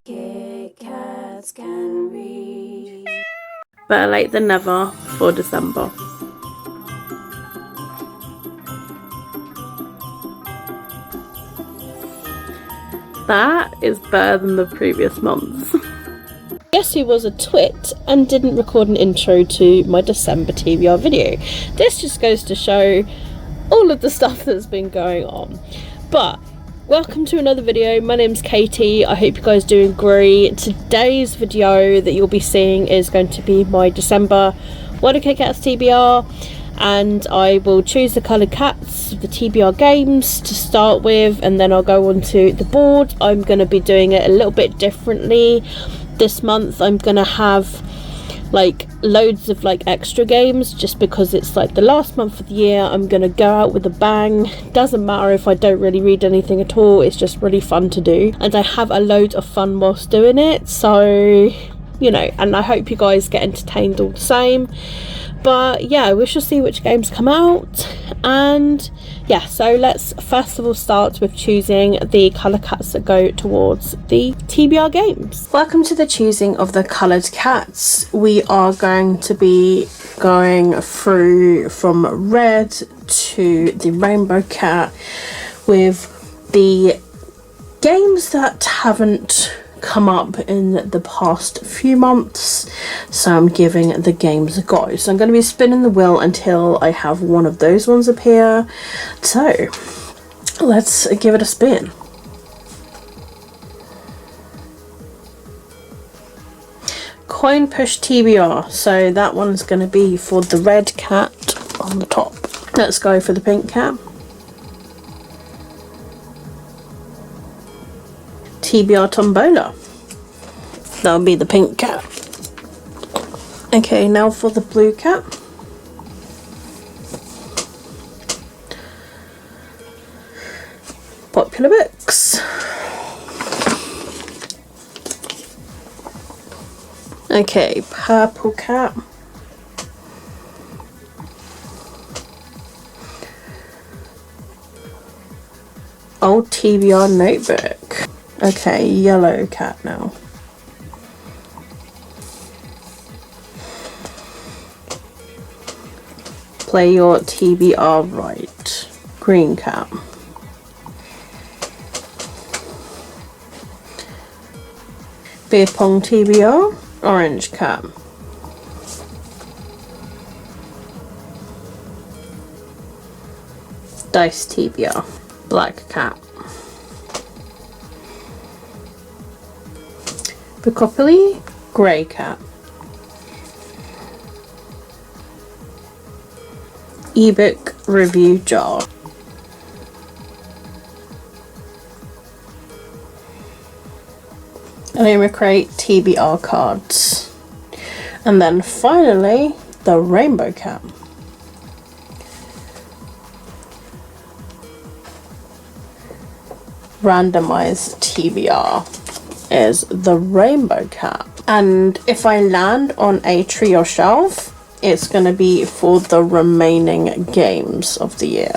Kitkats can read. Better late than never for December. That is better than the previous months. Guess who was a twit and didn't record an intro to my December TBR video. This just goes to show all of the stuff that's been going on. But welcome to another video. My name's Katie. I hope you guys are doing great. Today's video that you'll be seeing is going to be my December What Are Kitkats TBR, and I will choose the coloured cats of the TBR games to start with, and then I'll go on to the board. I'm going to be doing it a little bit differently this month. I'm going to have like loads of like extra games just because it's like the last month of the year. I'm gonna go out with a bang. Doesn't matter if I don't really read anything at all, it's just really fun to do, and I have a load of fun whilst doing it, so you know, and I hope you guys get entertained all the same. But yeah, we shall see which games come out. And yeah, so let's first of all start with choosing the colour cats that go towards the TBR games. Welcome to the choosing of the coloured cats. We are going to be going through from red to the rainbow cat with the games that haven't come up in the past few months, so I'm giving the games a go. So I'm going to be spinning the wheel until I have one of those ones appear. So let's give it a spin. Coin push TBR, so that one's going to be for the red cat on the top. Let's go for the pink cat. TBR Tombola. That'll be the pink cat. Okay, now for the blue cat. Popular Books. Okay, purple cat. Old TBR Notebook. Okay, yellow cat now. Play your TBR right. Green cat. Beer pong TBR. Orange cat. Dice TBR. Black cat. Bookopoly, grey cat. Ebook review jar. Anima crate TBR cards. And then finally the rainbow cat. Randomized TBR is the rainbow cat, and if I land on a tree or shelf, it's going to be for the remaining games of the year,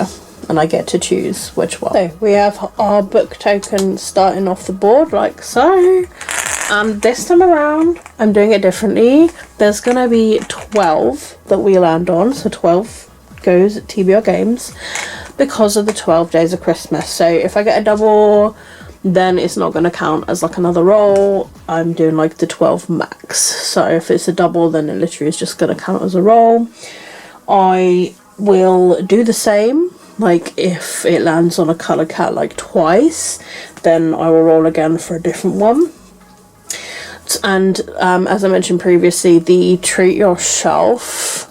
and I get to choose which one. So we have our book token starting off the board like so, and this time around I'm doing it differently. There's going to be 12 that we land on, so 12 goes at TBR games because of the 12 days of Christmas. So if I get a double, then it's not going to count as like another roll. I'm doing like the 12 max, so if it's a double then it literally is just going to count as a roll. I will do the same, like if it lands on a colour cat like twice, then I will roll again for a different one. And as I mentioned previously, the treat your shelf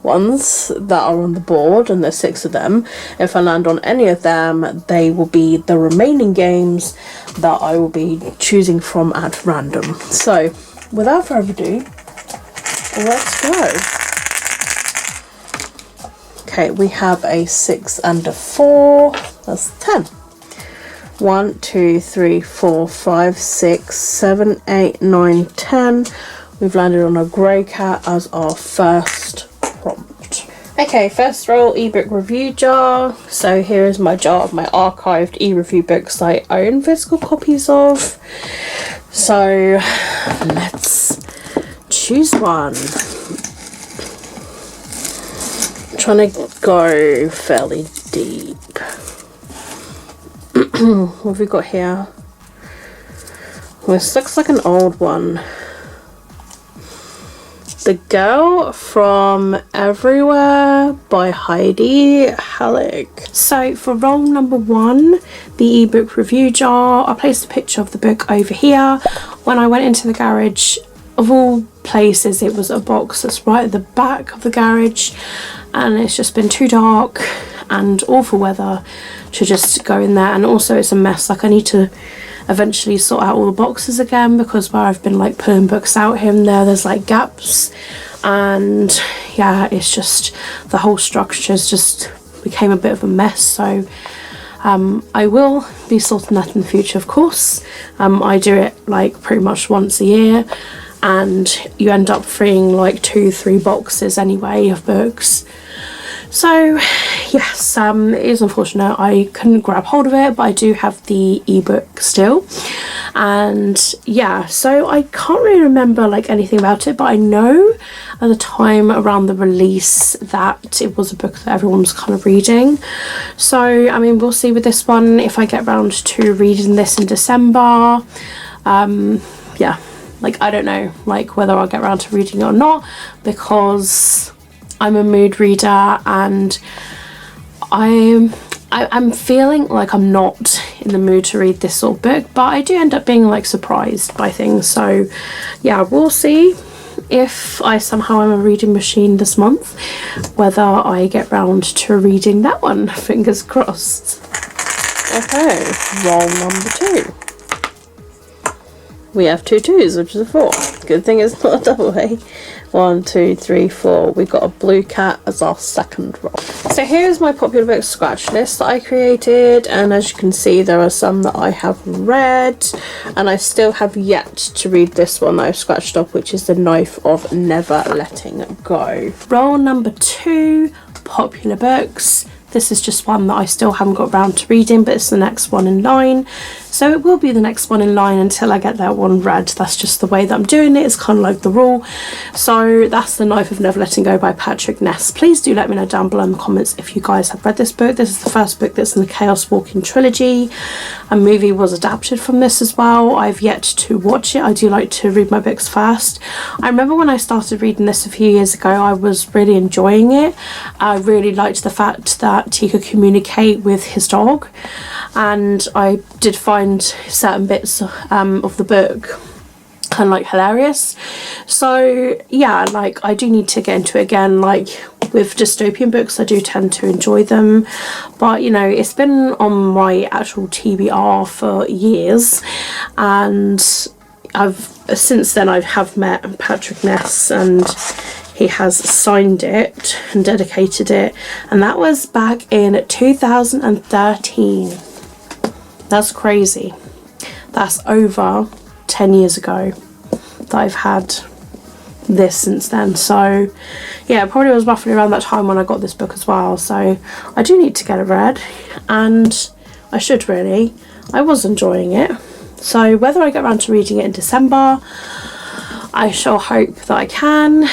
ones that are on the board, and there's 6 of them, if I land on any of them, they will be the remaining games that I will be choosing from at random. So without further ado, let's go. Okay, we have a 6 and a 4, that's 10. 1, 2, 3, 4, 5, 6, 7, 8, 9, 10. We've landed on a grey cat as our first prompt. Okay, first roll, ebook review jar. So here is my jar of my archived e-review books I own physical copies of. So let's choose one. I'm trying to go fairly deep. What have we got here? Well, this looks like an old one. The Girl from Everywhere by Heidi Halleck. So for roll number 1, the ebook review jar, I placed a picture of the book over here. When I went into the garage, of all places, it was a box that's right at the back of the garage, and it's just been too dark and awful weather to just go in there, and also it's a mess. Like, I need to eventually sort out all the boxes again, because where I've been like pulling books out here and there's like gaps, and yeah, it's just the whole structure's just became a bit of a mess. So I will be sorting that in the future, of course. I do it like pretty much once a year, and you end up freeing like 2-3 boxes anyway of books. So yes, it is unfortunate I couldn't grab hold of it, but I do have the ebook still. And yeah, so I can't really remember like anything about it, but I know at the time around the release that it was a book that everyone was kind of reading. So I mean, we'll see with this one if I get around to reading this in December. Yeah, like I don't know like whether I'll get around to reading it or not, because I'm a mood reader, and I'm feeling like I'm not in the mood to read this sort of book, but I do end up being like surprised by things. So yeah, we'll see if I somehow am a reading machine this month, whether I get round to reading that one. Fingers crossed. Okay, roll number 2. We have 2 2s, which is a 4. Good thing it's not a double, eh? 1, 2, 3, 4. We got a blue cat as our second roll. So here's my popular book scratch list that I created, and as you can see, there are some that I have read, and I still have yet to read this one that I've scratched off, which is The Knife of Never Letting Go. Roll number 2, popular books. This is just one that I still haven't got around to reading, but it's the next one in line. So it will be the next one in line until I get that one read. That's just the way that I'm doing it. It's kind of like the rule. So that's The Knife of Never Letting Go by Patrick Ness. Please do let me know down below in the comments if you guys have read this book. This is the first book that's in the Chaos Walking trilogy. A movie was adapted from this as well. I've yet to watch it. I do like to read my books first. I remember when I started reading this a few years ago, I was really enjoying it. I really liked the fact that he could communicate with his dog, and I did find certain bits of the book kind of like hilarious. So yeah, like I do need to get into it again. Like with dystopian books, I do tend to enjoy them, but you know, it's been on my actual TBR for years, and since then I have met Patrick Ness, and he has signed it and dedicated it, and that was back in 2013. That's crazy. That's over 10 years ago that I've had this since then. So yeah, it probably was roughly around that time when I got this book as well. So I do need to get it read, and I should really. I was enjoying it. So whether I get around to reading it in December, I shall hope that I can,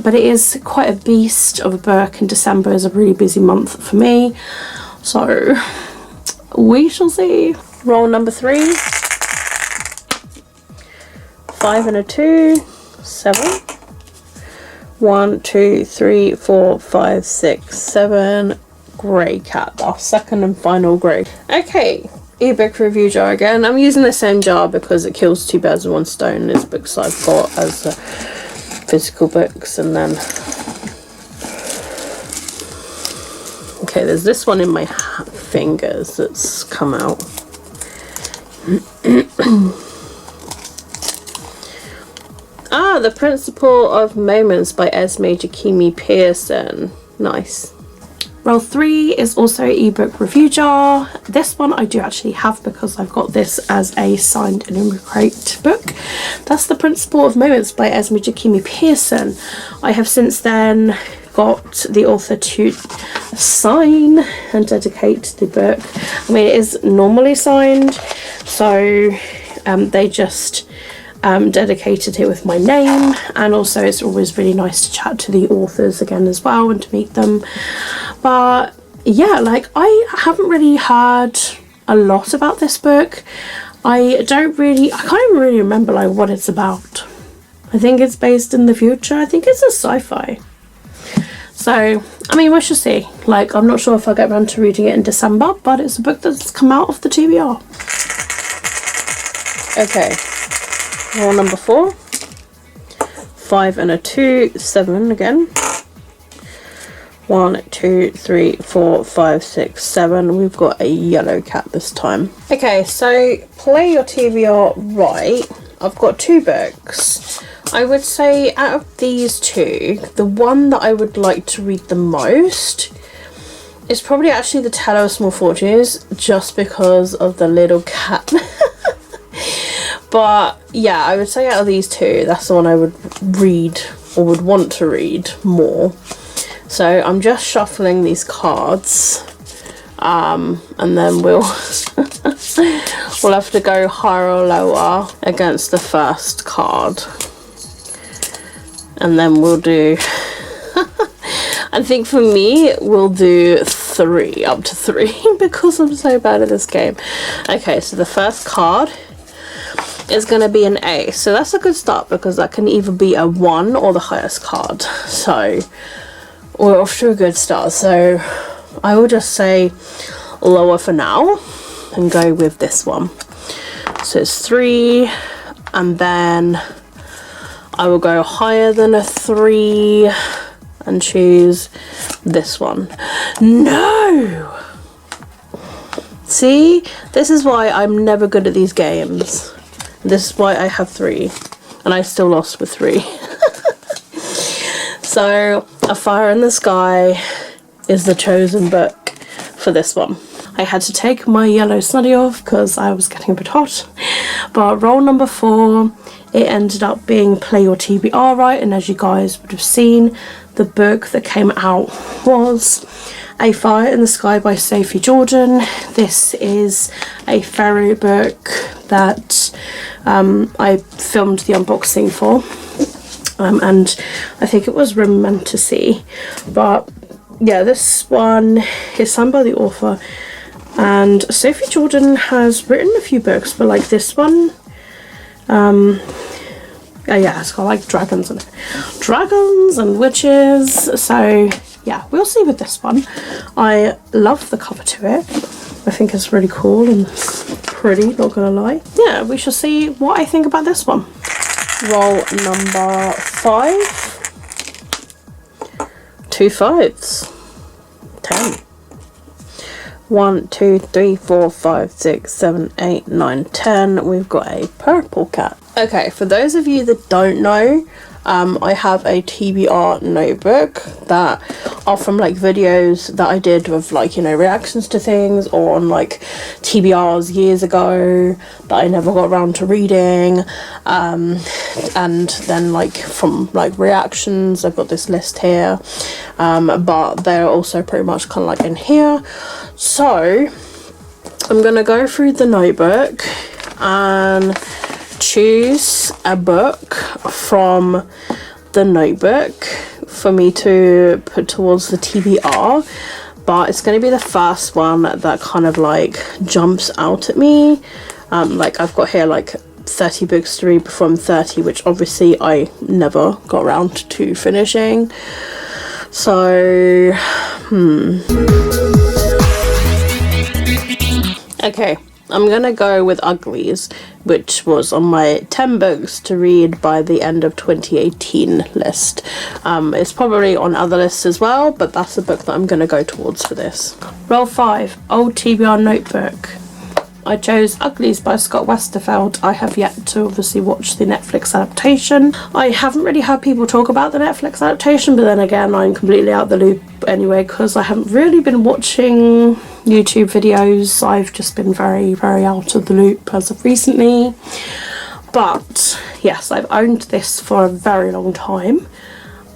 but it is quite a beast of a book, and December is a really busy month for me, so we shall see. Roll number 3. 5 and a 2, 7. 1, 2, 3, 4, 5, 6, 7. Grey cat, our second and final grey. Okay. Ebook review jar again. I'm using the same jar because it kills 2 birds with 1 stone. There's books I've got as physical books, and then okay, there's this one in my fingers that's come out. The Principle of Moments by Esme Jakimi Pearson. Nice. Roll 3 is also an ebook review jar. This one I do actually have because I've got this as a signed and in crate book. That's The Principle of Moments by Esme Jakimi Pearson. I have since then got the author to sign and dedicate the book. I mean, it is normally signed, so They just dedicated it with my name, and also it's always really nice to chat to the authors again as well and to meet them. But yeah, like I haven't really heard a lot about this book. I can't even really remember like what it's about. I think it's based in the future. I think it's a sci-fi. So, I mean, we shall see. Like, I'm not sure if I'll get around to reading it in December, but it's a book that's come out of the TBR. Okay, roll number 4. 5 and a 2, 7 again. 1, 2, 3, 4, 5, 6, 7. We've got a yellow cat this time. Okay, so play your TBR right. I've got 2 books. I would say out of these 2, the one that I would like to read the most is probably actually The Teller of Small Fortunes, just because of the little cat. But yeah, I would say out of these 2, that's the one I would read or would want to read more. So I'm just shuffling these cards, and then we'll we'll have to go higher or lower against the first card, and then we'll do I think for me we'll do 3, up to 3, because I'm so bad at this game. Okay, so the first card is going to be an A, so that's a good start, because that can either be a 1 or the highest card. So we're off to a good start. So I will just say lower for now and go with this one. So it's 3, and then I will go higher than a 3 and choose this one. No! See? This is why I'm never good at these games. This is why I have 3, and I still lost with 3. So, A Fire in the Sky is the chosen book for this one. I had to take my yellow snuddy off because I was getting a bit hot. But roll number 4, it ended up being Play Your TBR Right, and as you guys would have seen, the book that came out was A Fire in the Sky by Sophie Jordan. This is a fairy book that I filmed the unboxing for. And I think it was Romantasy, but yeah, this one is signed by the author, and Sophie Jordan has written a few books, but like this one, oh yeah, it's got like dragons in it, dragons and witches. So yeah, we'll see with this one. I love the cover to it. I think it's really cool and pretty, not gonna lie. Yeah, we shall see what I think about this one. Roll number 5. 2 5s. 10. 1, 2, 3, 4, 5, 6, 7, 8, 9, 10. We've got a purple cat. Okay, for those of you that don't know, I have a TBR notebook that are from like videos that I did with like, you know, reactions to things, or on like TBRs years ago that I never got around to reading, and then like from like reactions I've got this list here, but they're also pretty much kind of like in here. So I'm gonna go through the notebook and choose a book from the notebook for me to put towards the TBR, but it's going to be the first one that kind of like jumps out at me. Like I've got here like 30 books to read before I'm 30, which obviously I never got around to finishing. So okay, I'm gonna go with Uglies, which was on my 10 books to read by the end of 2018 list. It's probably on other lists as well, but that's the book that I'm gonna go towards for this. Roll 5, Old TBR Notebook. I chose Uglies by Scott Westerfeld. I have yet to obviously watch the Netflix adaptation. I haven't really heard people talk about the Netflix adaptation, but then again, I'm completely out the loop anyway, because I haven't really been watching YouTube videos. I've just been very, very out of the loop as of recently. But yes, I've owned this for a very long time,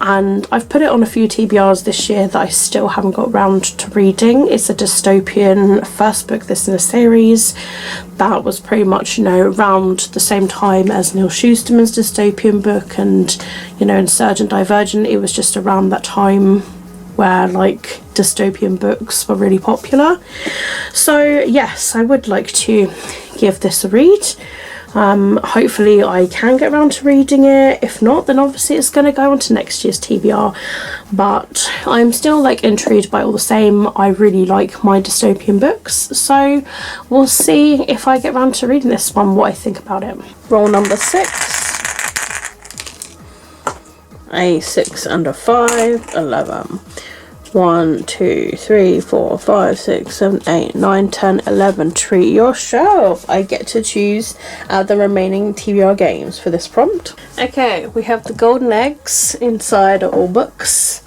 and I've put it on a few TBRs this year that I still haven't got round to reading. It's a dystopian first book this in a series that was pretty much, you know, around the same time as Neil Shusterman's dystopian book, and, you know, Insurgent Divergent. It was just around that time where like dystopian books were really popular. So yes, I would like to give this a read. Hopefully I can get around to reading it. If not, then obviously it's going to go on to next year's TBR, but I'm still like intrigued by all the same. I really like my dystopian books, so we'll see if I get around to reading this one, what I think about it. Roll number 6. A 6 and a 5, 11. 1, 2, 3, 4, 5, 6, 7, 8, 9, 10, 11. Treat yourself. I get to choose the remaining TBR games for this prompt. Okay, we have the golden eggs inside are all books.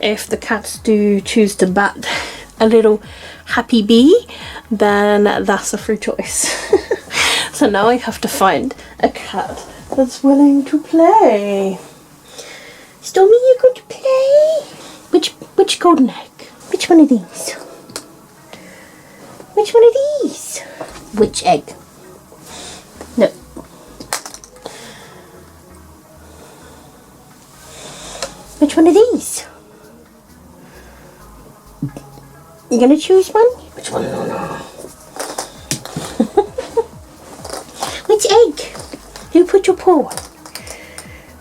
If the cats do choose to bat a little happy bee, then that's a free choice. So now I have to find a cat that's willing to play. Stormy, you going to play? Which golden egg? Which one of these? Which one of these? Which egg? No. Which one of these? You gonna choose one? Which one? No. Which egg? Who put your paw on?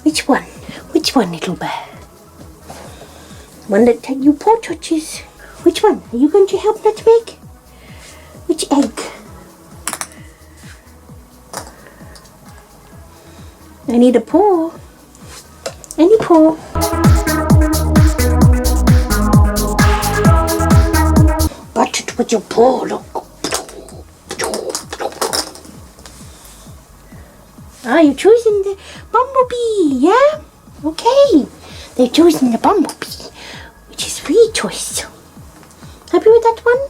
Which one? Which one, little bear? One that you paw touches. Which one? Are you going to help Nutmeg? Which egg? I need a paw. Any paw. Watch it with your paw, look. Ah, you're choosing the bumblebee, yeah? Okay. They're choosing the bumblebee, which is free choice. Happy with that one?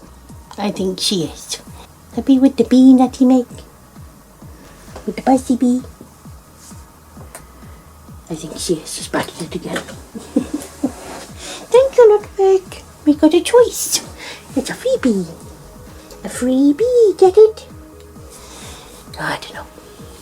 I think she is. Happy with the bee, Nutmeg? With the buzzy bee? I think she is. She's back it again. Thank you, Nutmeg. We got a choice. It's a freebie. A freebie, get it? I don't know.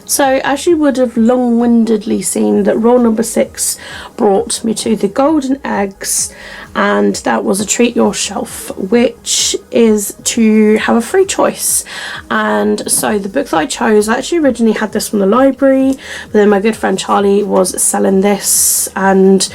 So as you would have long-windedly seen, that roll number 6 brought me to the golden eggs, and that was a treat yourself, which is to have a free choice. And so the book that I chose, I actually originally had this from the library, but then my good friend Charlie was selling this, and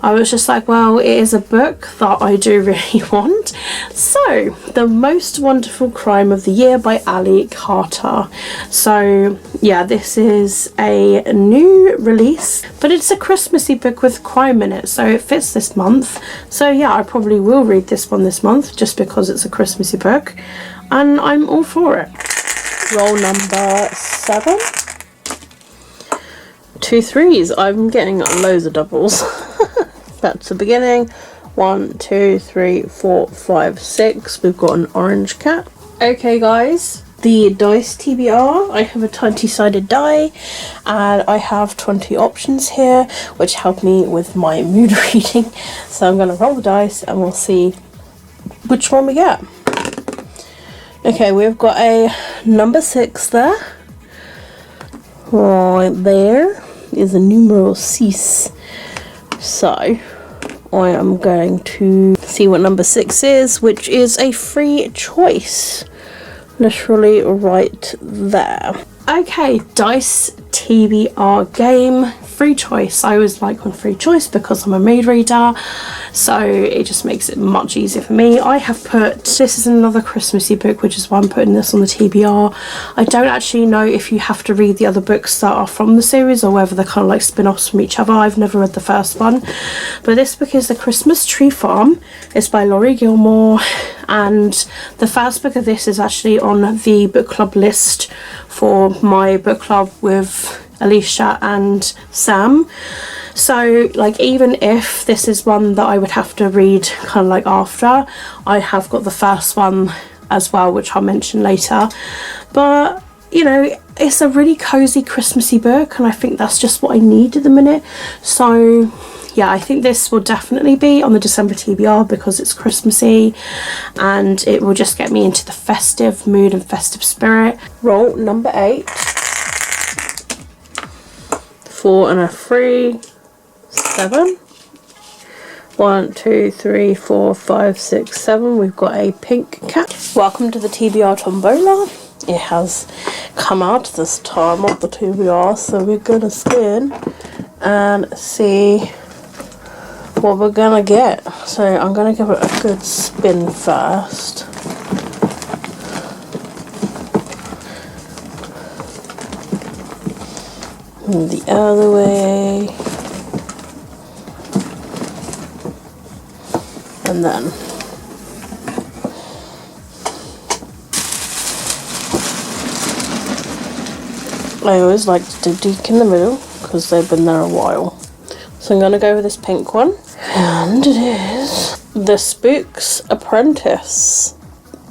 I was just like, well, it is a book that I do really want. So, The Most Wonderful Crime of the Year by Ali Carter. So, yeah, this is a new release, but it's a Christmassy book with crime in it, so it fits this month. So, yeah, I probably will read this one this month just because it's a Christmassy book, and I'm all for it. Roll number 7. 2 3s. I'm getting loads of doubles. That's the beginning. 1, 2, 3, 4, 5, 6. We've got an orange cat. Okay, guys, the dice TBR. I have a 20-sided die, and I have 20 options here, which help me with my mood reading. So I'm going to roll the dice, and we'll see which one we get. Okay, we've got a number 6 there. Right there is a numero 6. So I am going to see what number 6 is, which is a free choice. Literally right there. Okay, dice TBR game, free choice. I always like on free choice because I'm a mood reader, so it just makes it much easier for me. I have put, this is another Christmassy book, which is why I'm putting this on the TBR. I don't actually know if you have to read the other books that are from the series or whether they're kind of like spin-offs from each other. I've never read the first one, but this book is The Christmas Tree Farm. It's by Laurie Gilmore, and the first book of this is actually on the book club list for my book club with Alicia and Sam. So like, even if this is one that I would have to read kind of like after, I have got the first one as well, which I'll mention later. But you know, it's a really cozy Christmassy book, and I think that's just what I need at the minute. So yeah, I think this will definitely be on the December TBR because it's Christmassy and it will just get me into the festive mood and festive spirit. Roll number 8. 4 and a 3, 7. 1, 2, 3, 4, 5, 6, 7. We've got a pink cat. Welcome to the TBR Tombola. It has come out this time of the TBR, so we're gonna spin and see what we're gonna get. So I'm gonna give it a good spin first. And the other way. And then I always like to do Deke in the middle because they've been there a while. So I'm going to go with this pink one. And it is The Spook's Apprentice.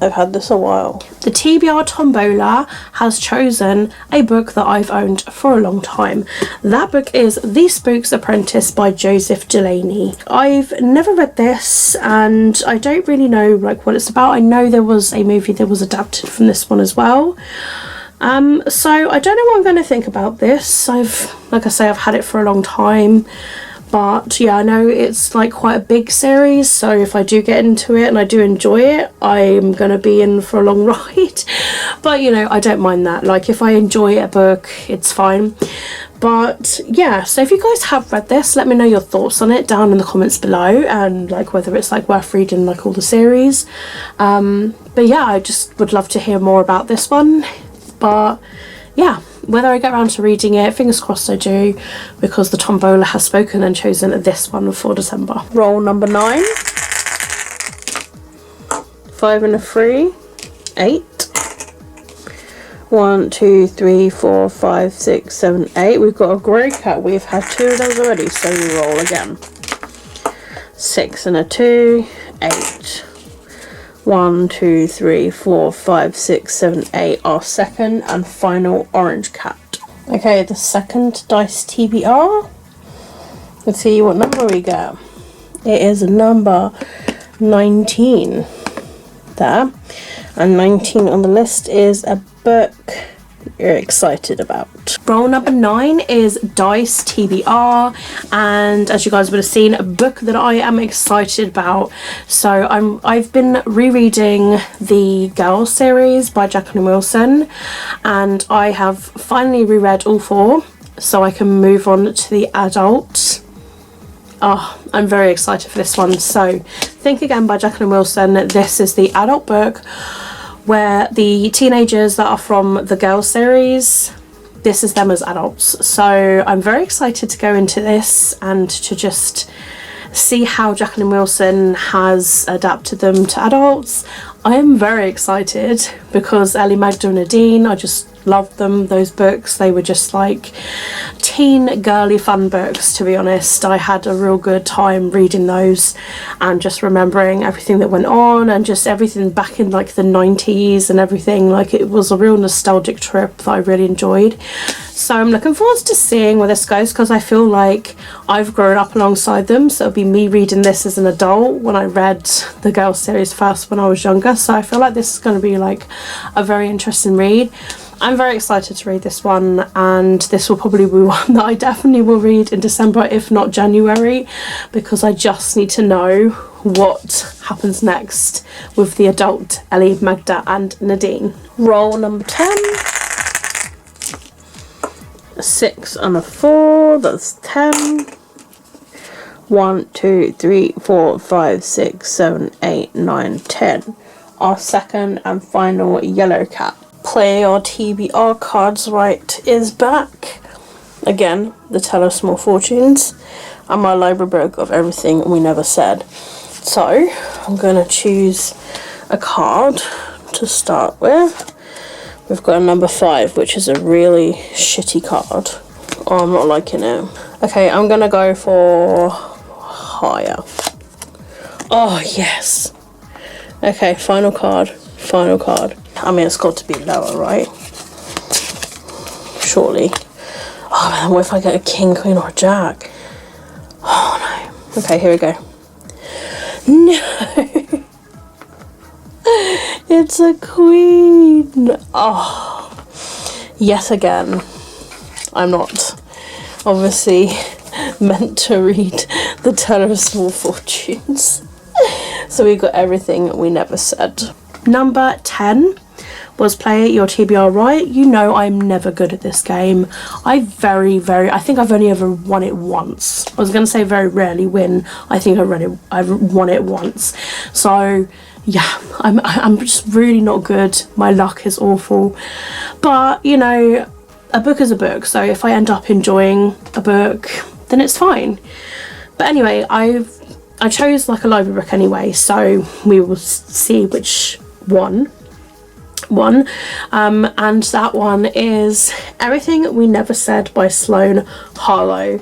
I've had this a while. The TBR Tombola has chosen a book that I've owned for a long time. That book is The Spook's Apprentice by Joseph Delaney. I've never read this and I don't really know like what it's about. I know there was a movie that was adapted from this one as well. So I don't know what I'm going to think about this. Like I say, I've had it for a long time. But yeah, I know it's like quite a big series, so if I do get into it and I do enjoy it, I'm gonna be in for a long ride. But you know, I don't mind that. Like if I enjoy a book, it's fine. But yeah, so if you guys have read this, let me know your thoughts on it down in the comments below, and like whether it's like worth reading like all the series. But yeah, I just would love to hear more about this one. But yeah, whether I get around to reading it, fingers crossed I do, because the Tombola has spoken and chosen this one for December. Roll number 9. 5 and a 3, 8. 1, 2, 3, 4, 5, 6, 7, 8. We've got a grey cat. We've had 2 of those already, so we roll again. 6 and a 2, 8. 1, 2, 3, 4, 5, 6, 7, 8. Our second and final orange cat. Okay, the second dice TBR. Let's see what number we get. It is number 19. There. And 19 on the list is a book you're excited about. Roll number 9 is Dice TBR, and as you guys would have seen, a book that I am excited about. So I've been rereading the Girls series by Jacqueline Wilson, and I have finally reread all 4, so I can move on to the adult. Oh, I'm very excited for this one. So Think Again by Jacqueline Wilson. This is the adult book where the teenagers that are from the Girls series, this is them as adults. So I'm very excited to go into this and to just see how Jacqueline Wilson has adapted them to adults. I am very excited because Ellie, Magda and Nadine, I just loved them, those books. They were just like teen girly fun books, to be honest. I had a real good time reading those and just remembering everything that went on and just everything back in like the 90s and everything. Like it was a real nostalgic trip that I really enjoyed. So I'm looking forward to seeing where this goes, because I feel like I've grown up alongside them, so it'll be me reading this as an adult when I read the Girls series first when I was younger. So I feel like this is going to be like a very interesting read. I'm very excited to read this one, and this will probably be one that I definitely will read in December, if not January, because I just need to know what happens next with the adult Ellie, Magda and Nadine. Roll number 10. 6 and a 4, that's 10. 1, 2, 3, 4, 5, 6, 7, 8, 9, 10. Our second and final yellow cat. Play Our TBR Cards Right is back. Again, the Tell Us Small Fortunes and my library book of Everything We Never Said. So I'm going to choose a card to start with. We've got a number 5, which is a really shitty card. Oh, I'm not liking it. Okay, I'm going to go for higher. Oh, yes. Okay, final card. Final card. I mean, it's got to be lower, right? Surely. Oh, man, what if I get a king, queen, or a jack? Oh, no. Okay, here we go. No! It's a queen! Oh, yet again. I'm not obviously meant to read the Teller of Small Fortunes. So we got everything we never said. Number 10 was Play Your TBR Right. You know I'm never good at this game. I think I've only ever won it once. I was going to say very rarely win. I think I've won it once. So yeah, I'm just really not good. My luck is awful. But, you know, a book is a book. So if I end up enjoying a book, then it's fine. But anyway, I chose like a library book anyway. So we will see which one. And that one is Everything We Never Said by Sloane Harlow.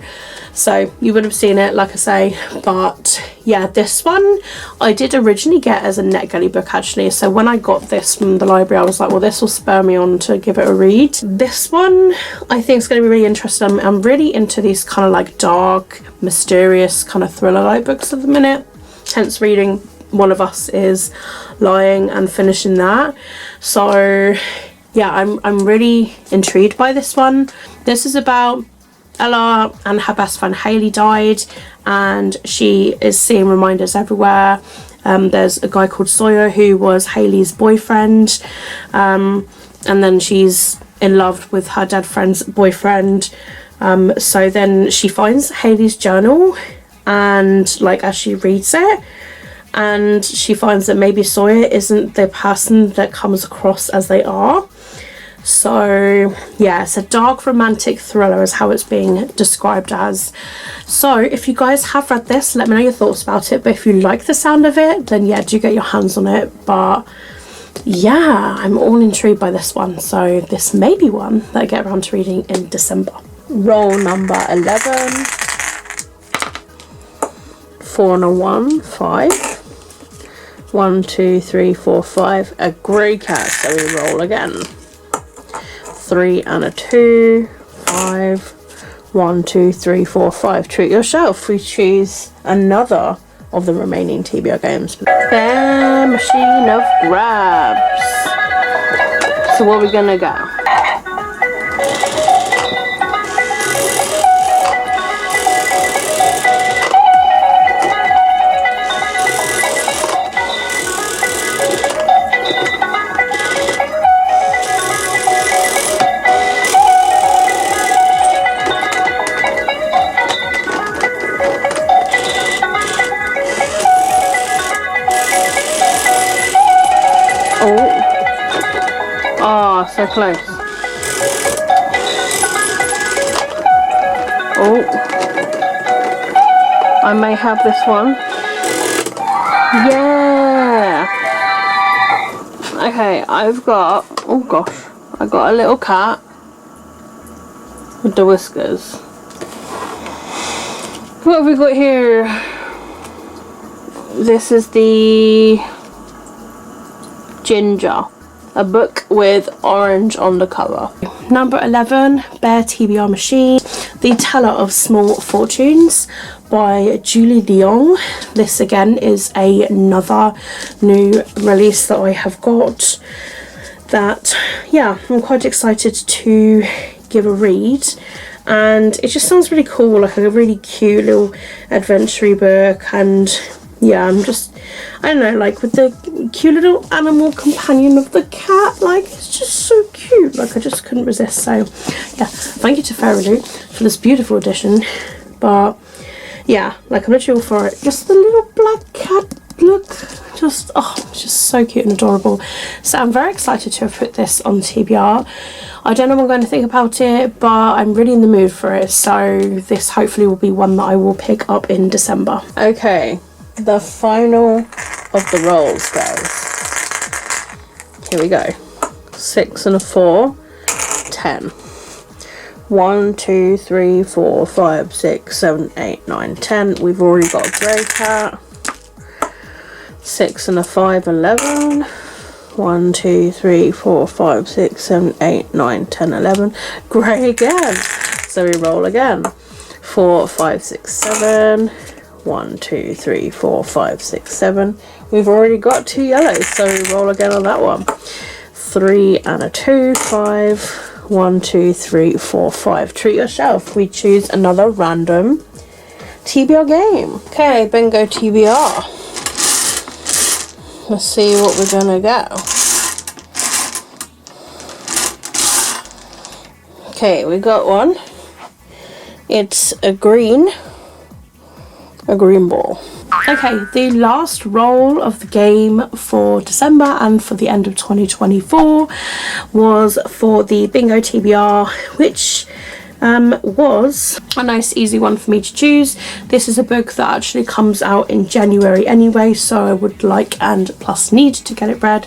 So you would have seen it, like I say, but yeah, this one I did originally get as a NetGalley book actually. So when I got this from the library, I was like, well, this will spur me on to give it a read. This one I think is going to be really interesting. I'm really into these kind of like dark, mysterious kind of thriller-like books at the minute, hence reading One of Us Is Lying and finishing that. So yeah, I'm really intrigued by this one. This is about Ella and her best friend Hayley died, and she is seeing reminders everywhere. There's a guy called Sawyer who was Hayley's boyfriend, and then she's in love with her dead friend's boyfriend. So then she finds Hayley's journal, and like as she reads it, and she finds that maybe Sawyer isn't the person that comes across as they are. So yeah, it's a dark romantic thriller is how it's being described as. So if you guys have read this, let me know your thoughts about it. But if you like the sound of it, then yeah, do get your hands on it. But yeah, I'm all intrigued by this one. So this may be one that I get around to reading in December. Roll number 11. 4 and a 1, 5. 1, 2, 3, 4, 5. A grey cat, so we roll again. 3 and a 2, 5. 1, 2, 3, 4, 5. Treat yourself. We choose another of the remaining TBR games. Bear Machine of Grabs. So where are we gonna go? So close. Oh, I may have this one. Yeah. Okay, I've got, oh gosh, I got a little cat with the whiskers. What have we got here? This is the Ginger. A book with orange on the cover. Number 11, Bear TBR Machine, The Teller of Small Fortunes by Julie Leong. This again is another new release that I have got that, yeah, I'm quite excited to give a read. And it just sounds really cool, like a really cute little adventure book. And yeah, I don't know, like with the cute little animal companion of the cat, like it's just so cute, like I just couldn't resist. So yeah, thank you to Fairyloot for this beautiful edition. But yeah, like I'm literally all for it. Just the little black cat look, just, oh, it's just so cute and adorable. So I'm very excited to have put this on TBR. I don't know what I'm going to think about it, but I'm really in the mood for it. So this hopefully will be one that I will pick up in December. Okay. The final of the rolls, guys. Here we go. 6 and a 4, 10. 1, 2, 3, 4, 5, 6, 7, 8, 9, 10. We've already got a grey cat. 6 and a 5, 11. 1, 2, 3, 4, 5, 6, 7, 8, 9, 10, 11. Grey again. So we roll again. 4, 5, 6, 7. 1, 2, 3, 4, 5, 6, 7. We've already got 2 yellows, so we roll again on that one. 3 and a 2, 5. 1, 2, 3, 4, 5. Treat yourself. We choose another random TBR game. Okay, bingo TBR. Let's see what we're gonna go. Okay, we got one. It's a green ball. Okay, the last roll of the game for December and for the end of 2024 was for the bingo TBR, which was a nice easy one for me to choose. This is a book that actually comes out in January anyway, so I would like and plus need to get it read.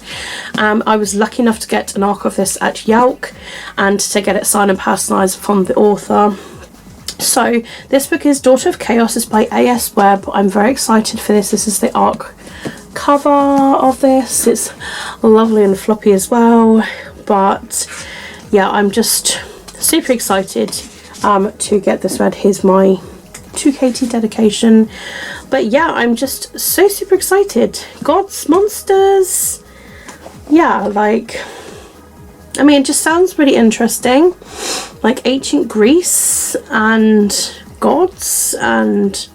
I was lucky enough to get an arc of this at Yelk and to get it signed and personalised from the author. So this book is Daughter of Chaos. It's by A.S. Webb. I'm very excited for this. This is the arc cover of this. It's lovely and floppy as well, but yeah, I'm just super excited to get this read. Here's my to Katie dedication. But yeah, I'm just so super excited. Gods, monsters, yeah, like, I mean, it just sounds really interesting, like ancient Greece and gods, and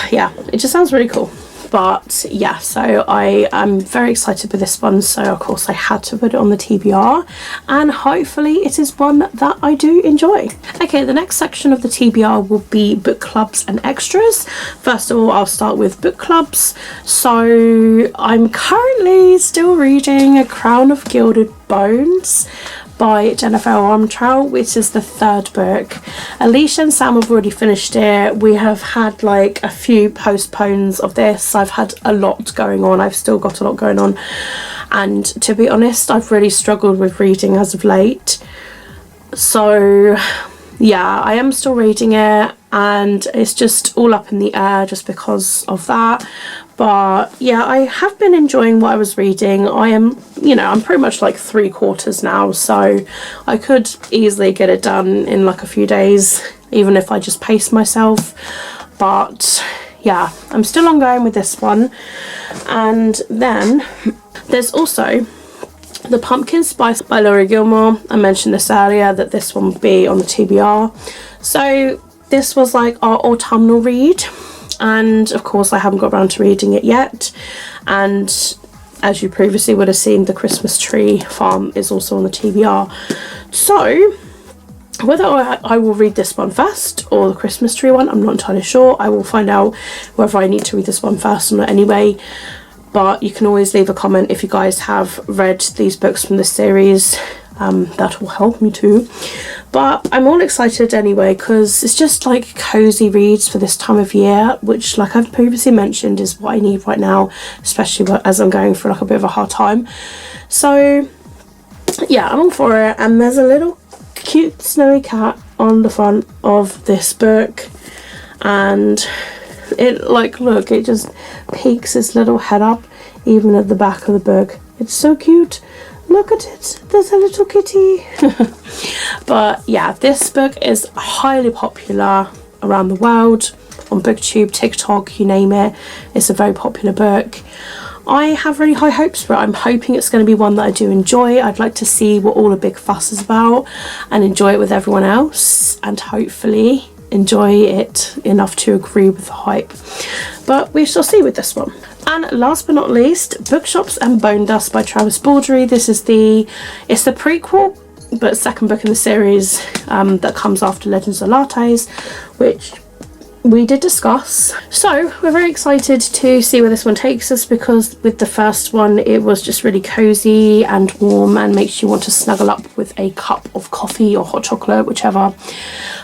yeah, it just sounds really cool. But yeah, so I am very excited with this one, so of course I had to put it on the TBR, and hopefully it is one that I do enjoy. Okay, the next section of the TBR will be book clubs and extras. First of all, I'll start with book clubs. So I'm currently still reading A Crown of Gilded Bones by Jennifer Armentrout, which is the 3rd book. Alicia and Sam have already finished it. We have had like a few postpones of this. I've had a lot going on. I've still got a lot going on, and to be honest, I've really struggled with reading as of late. So yeah, I am still reading it, and it's just all up in the air just because of that. But yeah, I have been enjoying what I was reading. I am, you know, I'm pretty much like 3/4 now, so I could easily get it done in like a few days, even if I just pace myself. But yeah, I'm still ongoing with this one. And then there's also The Pumpkin Spice by Laurie Gilmore. I mentioned this earlier, that this one would be on the TBR. So this was like our autumnal read, and of course I haven't got around to reading it yet. And as you previously would have seen, The Christmas Tree Farm is also on the TBR. So whether I will read this one first or the Christmas Tree one, I'm not entirely sure. I will find out whether I need to read this one first or not anyway. But you can always leave a comment if you guys have read these books from this series. That will help me too. But I'm all excited anyway, because it's just like cozy reads for this time of year, which, like I've previously mentioned, is what I need right now, especially as I'm going through like a bit of a hard time. So yeah, I'm all for it. And there's a little cute snowy cat on the front of this book, and it, like, look, it just peeks its little head up even at the back of the book. It's so cute. Look at it, there's a little kitty. But yeah, this book is highly popular around the world, on BookTube, TikTok, you name it. It's a very popular book. I have really high hopes for it. I'm hoping it's going to be one that I do enjoy. I'd like to see what all the big fuss is about and enjoy it with everyone else, and hopefully enjoy it enough to agree with the hype. But we shall see with this one. And last but not least, Bookshops and Bone Dust by Travis Baldry. This is the prequel, but second book in the series that comes after Legends of Lattes, which we did discuss. So we're very excited to see where this one takes us, because with the first one it was just really cozy and warm and makes you want to snuggle up with a cup of coffee or hot chocolate, whichever,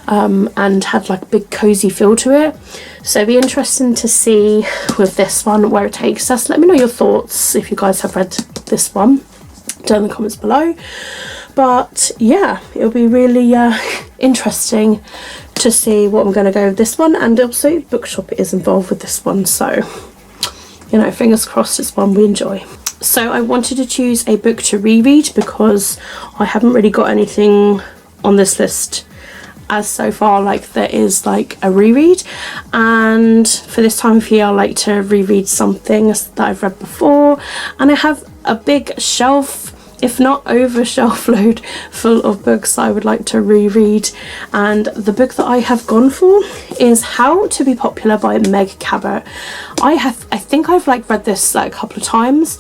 and had like a big cozy feel to it. So it'll be interesting to see with this one where it takes us. Let me know your thoughts if you guys have read this one down in the comments below. But yeah, it'll be really interesting to see what I'm going to go with this one. And also Bookshop is involved with this one, so you know, fingers crossed it's one we enjoy. So I wanted to choose a book to reread because I haven't really got anything on this list as so far like there is like a reread, and for this time of year I like to reread something that I've read before, and I have a big shelf, if not over shelf load, full of books I would like to reread. And the book that I have gone for is How to Be Popular by Meg Cabot. I think I've like read this like a couple of times,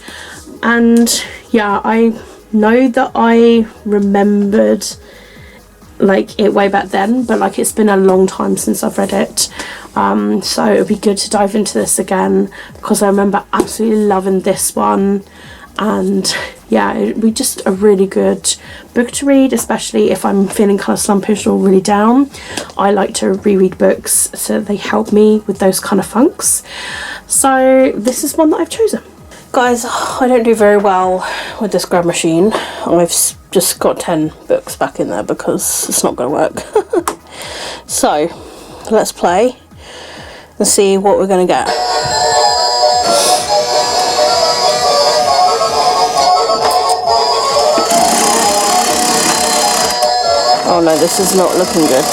and yeah, I know that I remembered like it way back then, but like it's been a long time since I've read it, so it would be good to dive into this again, because I remember absolutely loving this one. And yeah, it would be just a really good book to read, especially if I'm feeling kind of slumpish or really down. I like to reread books so they help me with those kind of funks. So this is one that I've chosen. Guys, I don't do very well with this grab machine. I've just got 10 books back in there because it's not going to work. So let's play and see what we're going to get. Oh no, this is not looking good.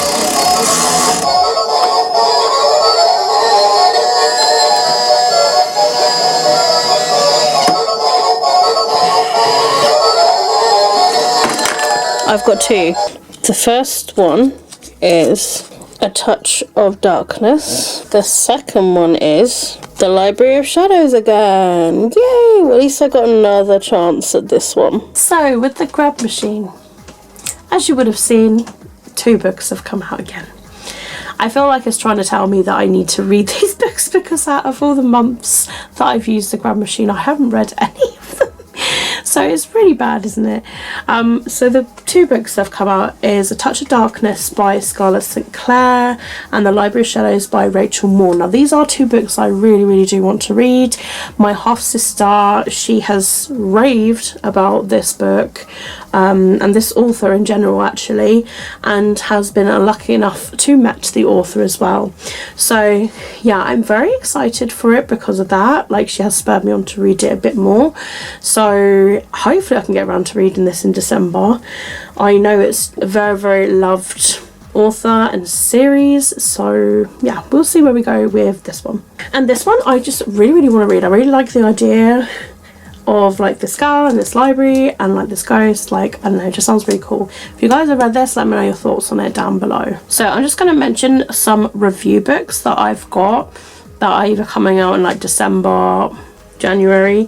I've got two. The first one is A Touch of Darkness. The second one is The Library of Shadows again. Yay! Well, at least I got another chance at this one. So, with the grab machine, as you would have seen, 2 books have come out again. I feel like it's trying to tell me that I need to read these books, because out of all the months that I've used the grab machine, I haven't read any of them. So it's really bad, isn't it? So the 2 books that have come out is A Touch of Darkness by Scarlett St. Clair and The Library of Shadows by Rachel Moore. Now these are 2 books I really do want to read. My half sister, she has raved about this book and this author in general actually, and has been lucky enough to meet the author as well. So yeah, I'm very excited for it because of that. Like, she has spurred me on to read it a bit more. So hopefully I can get around to reading this in December. I know it's a very loved author and series, so yeah, we'll see where we go with this one. And this one I just really want to read. I really like the idea of like this girl and this library and like this ghost. Like, I don't know, it just sounds really cool. If you guys have read this, let me know your thoughts on it down below. So I'm just going to mention some review books that I've got that are either coming out in like December, January.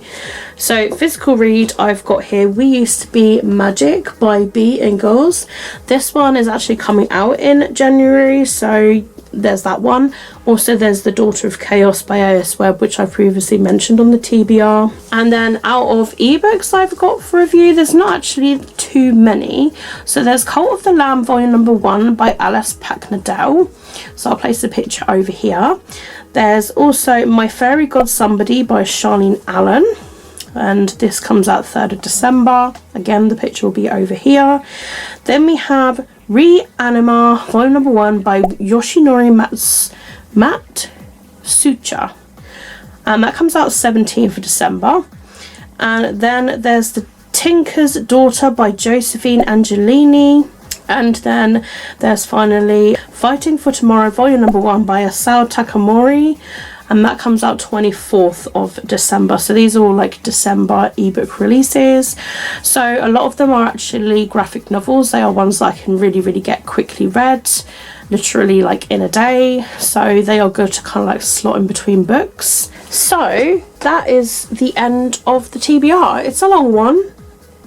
So physical read, I've got here We Used to Be Magic by B. Ingalls. This one is actually coming out in January, so there's that one. Also there's The Daughter of Chaos by A.S. Webb, which I previously mentioned on the TBR. And then out of ebooks I've got for review, there's not actually too many. So there's Cult of the Lamb volume #1 by Alice Packnadell. So I'll place the picture over here. There's also My Fairy God Somebody by Charlene Allen, and this comes out 3rd of December. Again, the picture will be over here. Then we have Reanima volume #1 by Yoshinori Matsucha, and that comes out 17th of December. And then there's The Tinker's Daughter by Josephine Angelini. And then there's finally Fighting for Tomorrow volume #1 by Asao Takamori, and that comes out 24th of December. So these are all like December ebook releases. So a lot of them are actually graphic novels. They are ones that I can really get quickly read, literally like in a day. So they are good to kind of like slot in between books. So that is the end of the TBR. It's a long one.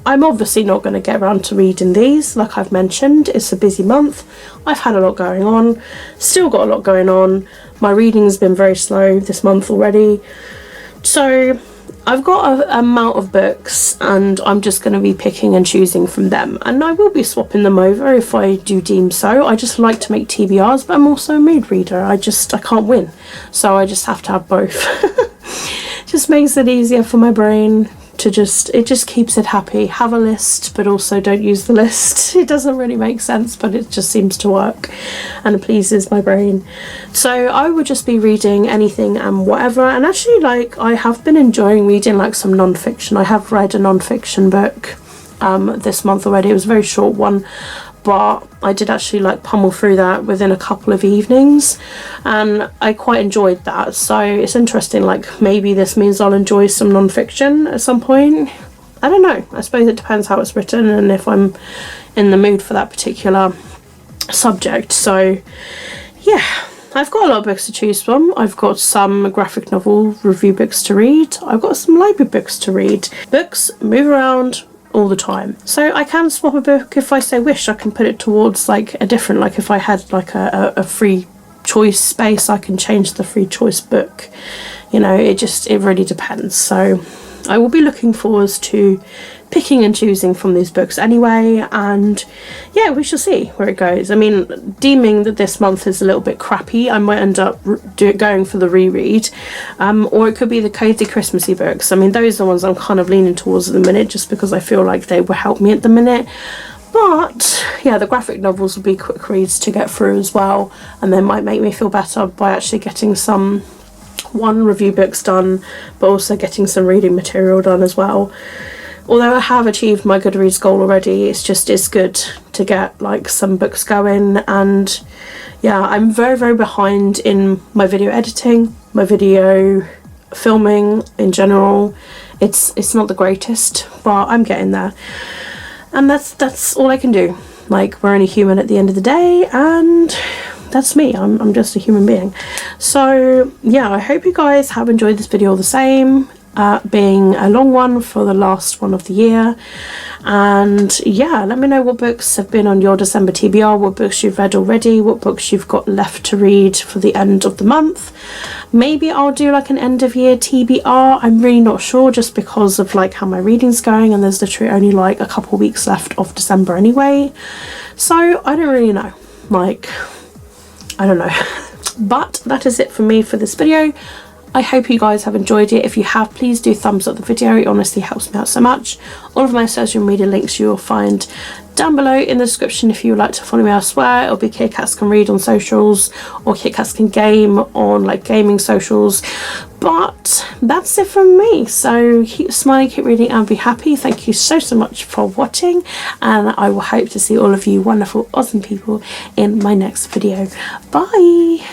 I'm obviously not going to get around to reading these, like I've mentioned. It's a busy month. I've had a lot going on, still got a lot going on. My reading has been very slow this month already. So I've got an amount of books, and I'm just going to be picking and choosing from them. And I will be swapping them over if I do deem so. I just like to make TBRs, but I'm also a mood reader. I can't win. So I just have to have both. Just makes it easier for my brain to it just keeps it happy. Have a list, but also don't use the list. It doesn't really make sense, but it just seems to work and it pleases my brain. So I would just be reading anything and whatever. And actually, like, I have been enjoying reading like some non-fiction. I have read a non-fiction book this month already. It was a very short one but I did actually like pummel through that within a couple of evenings, and I quite enjoyed that. So it's interesting, like maybe this means I'll enjoy some non-fiction at some point. I don't know, I suppose it depends how it's written and if I'm in the mood for that particular subject. So yeah, I've got a lot of books to choose from. I've got some graphic novel review books to read. I've got some library books to read. Books move around all the time. So I can swap a book if I so wish. I can put it towards like a different, like if I had like a free choice space, I can change the free choice book. You know, it really depends. So I will be looking forward to picking and choosing from these books anyway, and yeah, we shall see where it goes. I mean, deeming that this month is a little bit crappy, I might end up going for the reread, or it could be the cozy Christmassy books. I mean, those are the ones I'm kind of leaning towards at the minute, just because I feel like they will help me at the minute. But yeah, the graphic novels will be quick reads to get through as well, and they might make me feel better by actually getting some review books done, but also getting some reading material done as well. Although I have achieved my Goodreads goal already, it's good to get like some books going. And yeah, I'm very, very behind in my video editing, my video filming in general. It's not the greatest, but I'm getting there, and that's all I can do. Like, we're only human at the end of the day, and that's me. I'm just a human being. So yeah, I hope you guys have enjoyed this video all the same, being a long one for the last one of the year. And yeah, let me know what books have been on your December TBR, what books you've read already, what books you've got left to read for the end of the month. Maybe I'll do like an end of year TBR. I'm really not sure, just because of like how my reading's going, and there's literally only like a couple weeks left of December anyway. So I don't really know, like, I don't know. But that is it for me for this video. I hope you guys have enjoyed it. If you have, please do thumbs up the video. It honestly helps me out so much. All of my social media links you will find down below in the description if you would like to follow me elsewhere. It'll be Kitkatscanread on socials, or Kitkatscangame on like gaming socials. But that's it from me. So keep smiling, keep reading, and be happy. Thank you so much for watching, and I will hope to see all of you wonderful, awesome people in my next video. Bye!